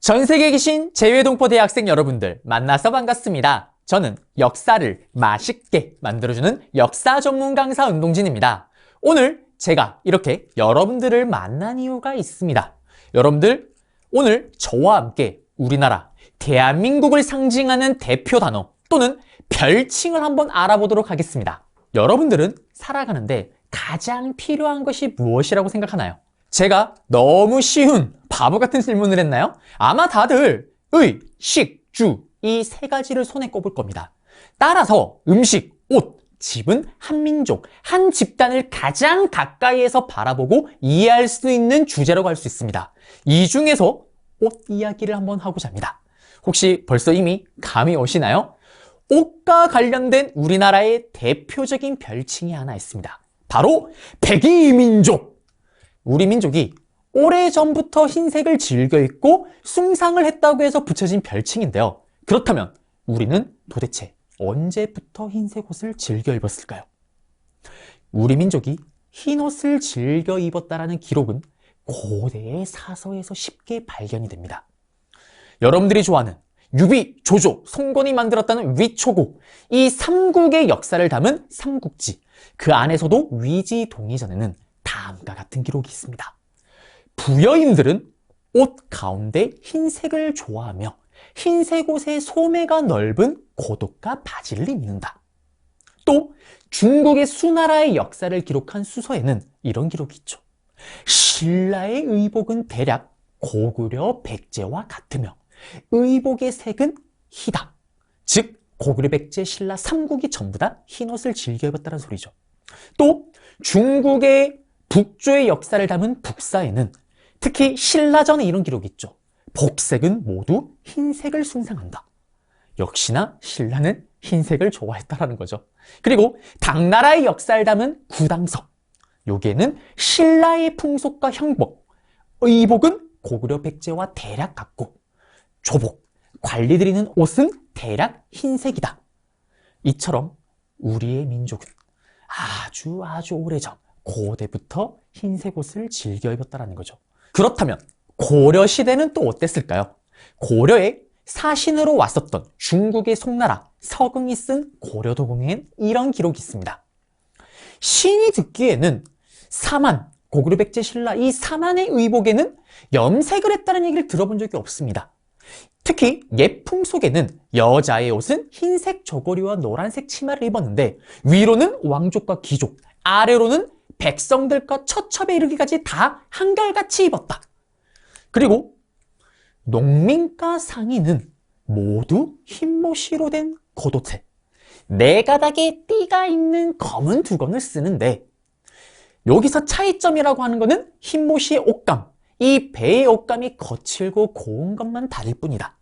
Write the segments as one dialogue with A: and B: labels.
A: 전 세계에 계신 재외동포 대학생 여러분들 만나서 반갑습니다. 저는 역사를 맛있게 만들어주는 역사 전문 강사 운동진입니다. 오늘 제가 이렇게 여러분들을 만난 이유가 있습니다. 여러분들, 오늘 저와 함께 우리나라, 대한민국을 상징하는 대표 단어 또는 별칭을 한번 알아보도록 하겠습니다. 여러분들은 살아가는데 가장 필요한 것이 무엇이라고 생각하나요? 제가 너무 쉬운 바보 같은 질문을 했나요? 아마 다들 의, 식, 주 이 세 가지를 손에 꼽을 겁니다. 따라서 음식, 옷, 집은 한 민족, 한 집단을 가장 가까이에서 바라보고 이해할 수 있는 주제라고 할 수 있습니다. 이 중에서 옷 이야기를 한번 하고자 합니다. 혹시 벌써 이미 감이 오시나요? 옷과 관련된 우리나라의 대표적인 별칭이 하나 있습니다. 바로 백이민족! 우리 민족이 오래전부터 흰색을 즐겨 입고 숭상을 했다고 해서 붙여진 별칭인데요. 그렇다면 우리는 도대체 언제부터 흰색 옷을 즐겨 입었을까요? 우리 민족이 흰옷을 즐겨 입었다라는 기록은 고대의 사서에서 쉽게 발견이 됩니다. 여러분들이 좋아하는 유비, 조조, 송건이 만들었다는 위초곡, 이 삼국의 역사를 담은 삼국지, 그 안에서도 위지 동의전에는 다음과 같은 기록이 있습니다. 부여인들은 옷 가운데 흰색을 좋아하며 흰색 옷의 소매가 넓은 고독과 바지를 입는다. 또 중국의 수나라의 역사를 기록한 수서에는 이런 기록이 있죠. 신라의 의복은 대략 고구려 백제와 같으며 의복의 색은 희다. 즉 고구려 백제 신라 삼국이 전부 다 흰옷을 즐겨 입었다는 소리죠. 또 중국의 북조의 역사를 담은 북사에는 특히 신라전에 이런 기록이 있죠. 복색은 모두 흰색을 숭상한다. 역시나 신라는 흰색을 좋아했다라는 거죠. 그리고 당나라의 역사를 담은 구당서, 여기에는 신라의 풍속과 형복, 의복은 고구려 백제와 대략 같고 조복, 관리들이 입는 옷은 대략 흰색이다. 이처럼 우리의 민족은 아주 오래전 고대부터 흰색 옷을 즐겨 입었다는 거죠. 그렇다면 고려시대는 또 어땠을까요? 고려에 사신으로 왔었던 중국의 송나라 서긍이 쓴 고려도공에는 이런 기록이 있습니다. 신이 듣기에는 사만, 고구려 백제 신라 이 사만의 의복에는 염색을 했다는 얘기를 들어본 적이 없습니다. 특히 예품 속에는 여자의 옷은 흰색 저고리와 노란색 치마를 입었는데 위로는 왕족과 귀족, 아래로는 백성들과 처첩에 이르기까지 다 한결같이 입었다. 그리고 농민과 상인은 모두 흰모시로 된 겉옷에 네 가닥의 띠가 있는 검은 두건을 쓰는데 여기서 차이점이라고 하는 것은 흰모시의 옷감, 이 배의 옷감이 거칠고 고운 것만 다를 뿐이다.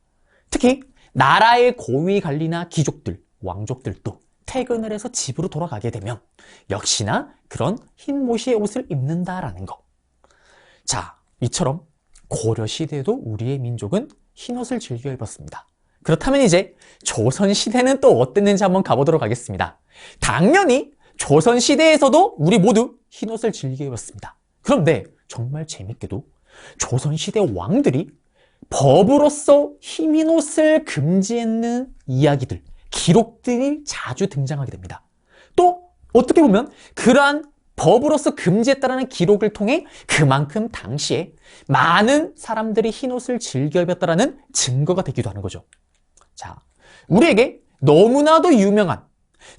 A: 특히 나라의 고위 관리나 귀족들, 왕족들도 퇴근을 해서 집으로 돌아가게 되면 역시나 그런 흰모시의 옷을 입는다라는 거. 자, 이처럼 고려시대에도 우리의 민족은 흰옷을 즐겨 입었습니다. 그렇다면 이제 조선시대는 또 어땠는지 한번 가보도록 하겠습니다. 당연히 조선시대에서도 우리 모두 흰옷을 즐겨 입었습니다. 그런데 정말 재밌게도 조선시대 왕들이 법으로서 흰옷을 금지했는 이야기들, 기록들이 자주 등장하게 됩니다. 또 어떻게 보면 그러한 법으로서 금지했다는 기록을 통해 그만큼 당시에 많은 사람들이 흰옷을 즐겨 입었다는 증거가 되기도 하는 거죠. 자, 우리에게 너무나도 유명한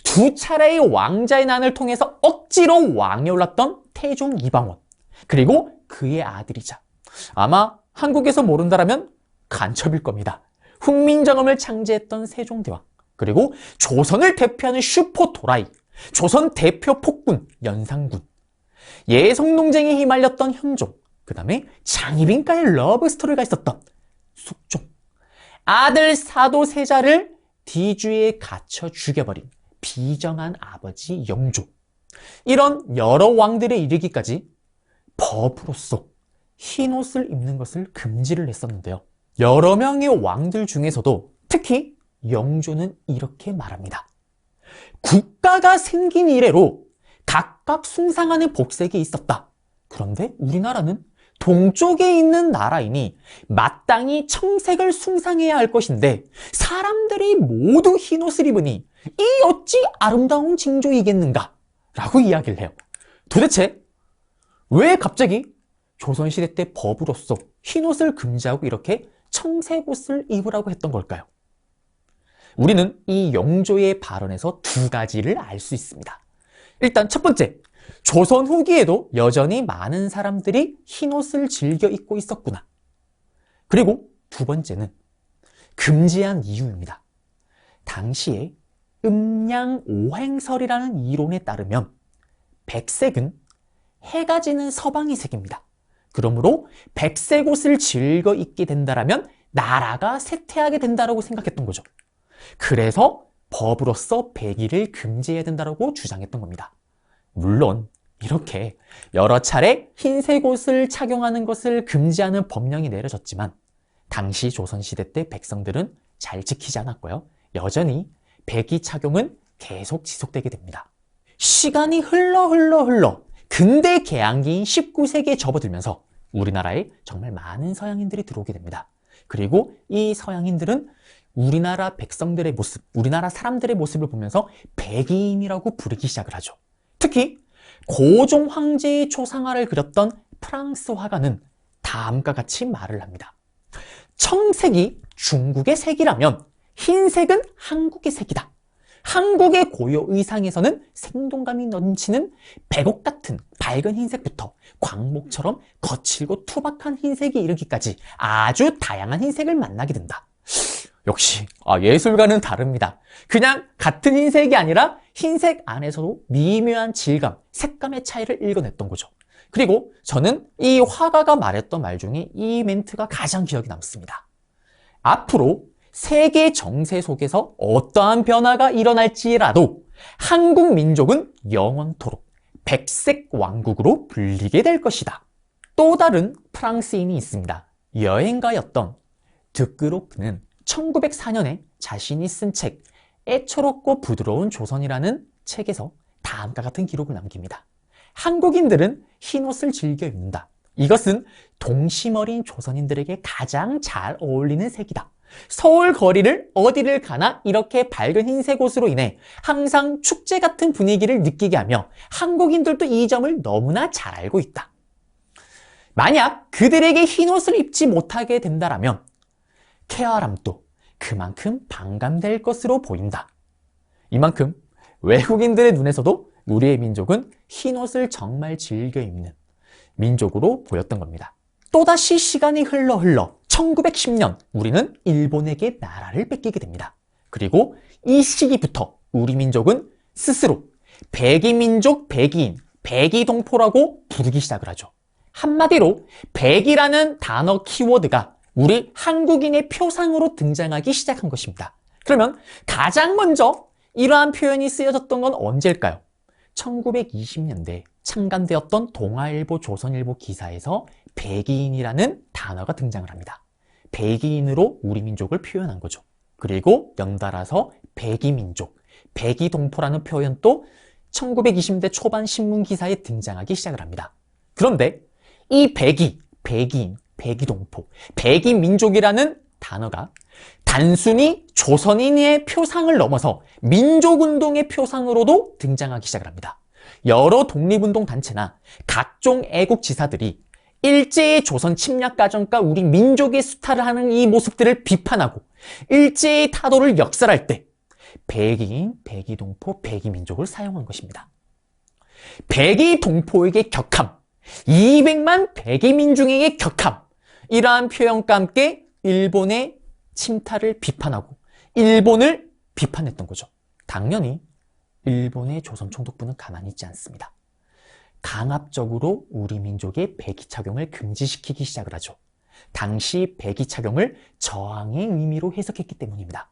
A: 두 차례의 왕자의 난을 통해서 억지로 왕에 올랐던 태종 이방원, 그리고 그의 아들이자 아마 한국에서 모른다라면 간첩일 겁니다. 훈민정음을 창제했던 세종대왕, 그리고 조선을 대표하는 슈퍼 도라이, 조선 대표 폭군 연산군, 예성농쟁에 휘말렸던 현종, 그 다음에 장희빈과의 러브스토리가 있었던 숙종, 아들 사도세자를 뒤주에 갇혀 죽여버린 비정한 아버지 영조, 이런 여러 왕들에 이르기까지 법으로서 흰옷을 입는 것을 금지를 했었는데요. 여러 명의 왕들 중에서도 특히 영조는 이렇게 말합니다. 국가가 생긴 이래로 각각 숭상하는 복색이 있었다. 그런데 우리나라는 동쪽에 있는 나라이니 마땅히 청색을 숭상해야 할 것인데 사람들이 모두 흰옷을 입으니 이 어찌 아름다운 징조이겠는가? 라고 이야기를 해요. 도대체 왜 갑자기 조선시대 때 법으로서 흰옷을 금지하고 이렇게 청색옷을 입으라고 했던 걸까요? 우리는 이 영조의 발언에서 두 가지를 알 수 있습니다. 일단 첫 번째, 조선 후기에도 여전히 많은 사람들이 흰옷을 즐겨 입고 있었구나. 그리고 두 번째는 금지한 이유입니다. 당시에 음양오행설이라는 이론에 따르면 백색은 해가 지는 서방이 색입니다. 그러므로 백색 옷을 즐겨 입게 된다면 나라가 쇠퇴하게 된다고 생각했던 거죠. 그래서 법으로서 백의를 금지해야 된다고 주장했던 겁니다. 물론 이렇게 여러 차례 흰색 옷을 착용하는 것을 금지하는 법령이 내려졌지만 당시 조선시대 때 백성들은 잘 지키지 않았고요. 여전히 백의 착용은 계속 지속되게 됩니다. 시간이 흘러 근대 개항기인 19세기에 접어들면서 우리나라에 정말 많은 서양인들이 들어오게 됩니다. 그리고 이 서양인들은 우리나라 백성들의 모습, 우리나라 사람들의 모습을 보면서 백인이라고 부르기 시작을 하죠. 특히 고종 황제의 초상화를 그렸던 프랑스 화가는 다음과 같이 말을 합니다. 청색이 중국의 색이라면 흰색은 한국의 색이다. 한국의 고유 의상에서는 생동감이 넘치는 백옥 같은 밝은 흰색부터 광목처럼 거칠고 투박한 흰색이 이르기까지 아주 다양한 흰색을 만나게 된다. 역시 예술가는 다릅니다. 그냥 같은 흰색이 아니라 흰색 안에서도 미묘한 질감, 색감의 차이를 읽어냈던 거죠. 그리고 저는 이 화가가 말했던 말 중에 이 멘트가 가장 기억에 남습니다. 앞으로 세계 정세 속에서 어떠한 변화가 일어날지라도 한국 민족은 영원토록 백색 왕국으로 불리게 될 것이다. 또 다른 프랑스인이 있습니다. 여행가였던 드끄로크는 1904년에 자신이 쓴 책 애처롭고 부드러운 조선이라는 책에서 다음과 같은 기록을 남깁니다. 한국인들은 흰옷을 즐겨 입는다. 이것은 동심 어린 조선인들에게 가장 잘 어울리는 색이다. 서울 거리를 어디를 가나 이렇게 밝은 흰색 옷으로 인해 항상 축제 같은 분위기를 느끼게 하며 한국인들도 이 점을 너무나 잘 알고 있다. 만약 그들에게 흰옷을 입지 못하게 된다면 쾌활함도 그만큼 반감될 것으로 보인다. 이만큼 외국인들의 눈에서도 우리의 민족은 흰옷을 정말 즐겨 입는 민족으로 보였던 겁니다. 또다시 시간이 흘러 1910년 우리는 일본에게 나라를 뺏기게 됩니다. 그리고 이 시기부터 우리 민족은 스스로 백이민족, 백이인, 백이동포라고 부르기 시작을 하죠. 한마디로 백이라는 단어 키워드가 우리 한국인의 표상으로 등장하기 시작한 것입니다. 그러면 가장 먼저 이러한 표현이 쓰여졌던 건 언제일까요? 1920년대 창간되었던 동아일보, 조선일보 기사에서 백이인이라는 단어가 등장을 합니다. 백이인으로 우리 민족을 표현한 거죠. 그리고 연달아서 백이민족, 백이동포라는 표현도 1920년대 초반 신문 기사에 등장하기 시작을 합니다. 그런데 이 백이, 백이인, 백이동포, 백이민족이라는 단어가 단순히 조선인의 표상을 넘어서 민족운동의 표상으로도 등장하기 시작을 합니다. 여러 독립운동 단체나 각종 애국지사들이 일제의 조선 침략 과정과 우리 민족의 수탈을 하는 이 모습들을 비판하고 일제의 타도를 역설할 때 백이인, 백이동포, 백이민족을 사용한 것입니다. 백이동포에게 격함, 200만 백이민중에게 격함, 이러한 표현과 함께 일본의 침탈을 비판하고 일본을 비판했던 거죠. 당연히 일본의 조선총독부는 가만히 있지 않습니다. 강압적으로 우리 민족의 백의 착용을 금지시키기 시작을 하죠. 당시 백의 착용을 저항의 의미로 해석했기 때문입니다.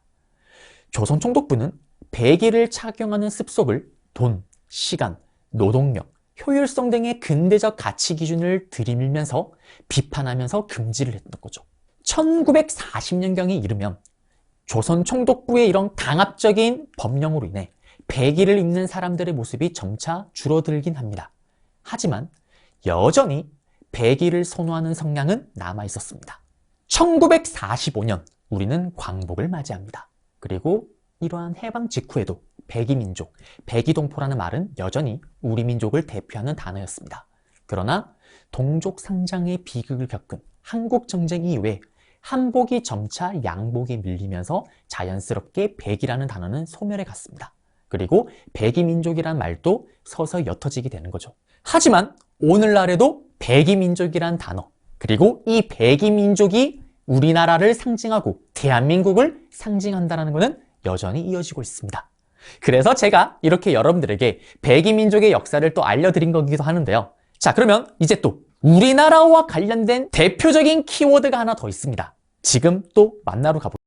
A: 조선총독부는 백의를 착용하는 습속을 돈, 시간, 노동력, 효율성 등의 근대적 가치 기준을 들이밀면서 비판하면서 금지를 했던 거죠. 1940년경에 이르면 조선 총독부의 이런 강압적인 법령으로 인해 백의를 입는 사람들의 모습이 점차 줄어들긴 합니다. 하지만 여전히 백의를 선호하는 성향은 남아 있었습니다. 1945년 우리는 광복을 맞이합니다. 그리고 이러한 해방 직후에도 백의민족, 백의동포라는 말은 여전히 우리 민족을 대표하는 단어였습니다. 그러나 동족 상장의 비극을 겪은 한국전쟁 이후에 한복이 점차 양복에 밀리면서 자연스럽게 백이라는 단어는 소멸해 갔습니다. 그리고 백이민족이란 말도 서서히 옅어지게 되는 거죠. 하지만 오늘날에도 백이민족이란 단어, 그리고 이 백이민족이 우리나라를 상징하고 대한민국을 상징한다는 것은 여전히 이어지고 있습니다. 그래서 제가 이렇게 여러분들에게 백이민족의 역사를 또 알려드린 거기도 하는데요. 자, 그러면 이제 또 우리나라와 관련된 대표적인 키워드가 하나 더 있습니다. 지금 또 만나러 가볼게요.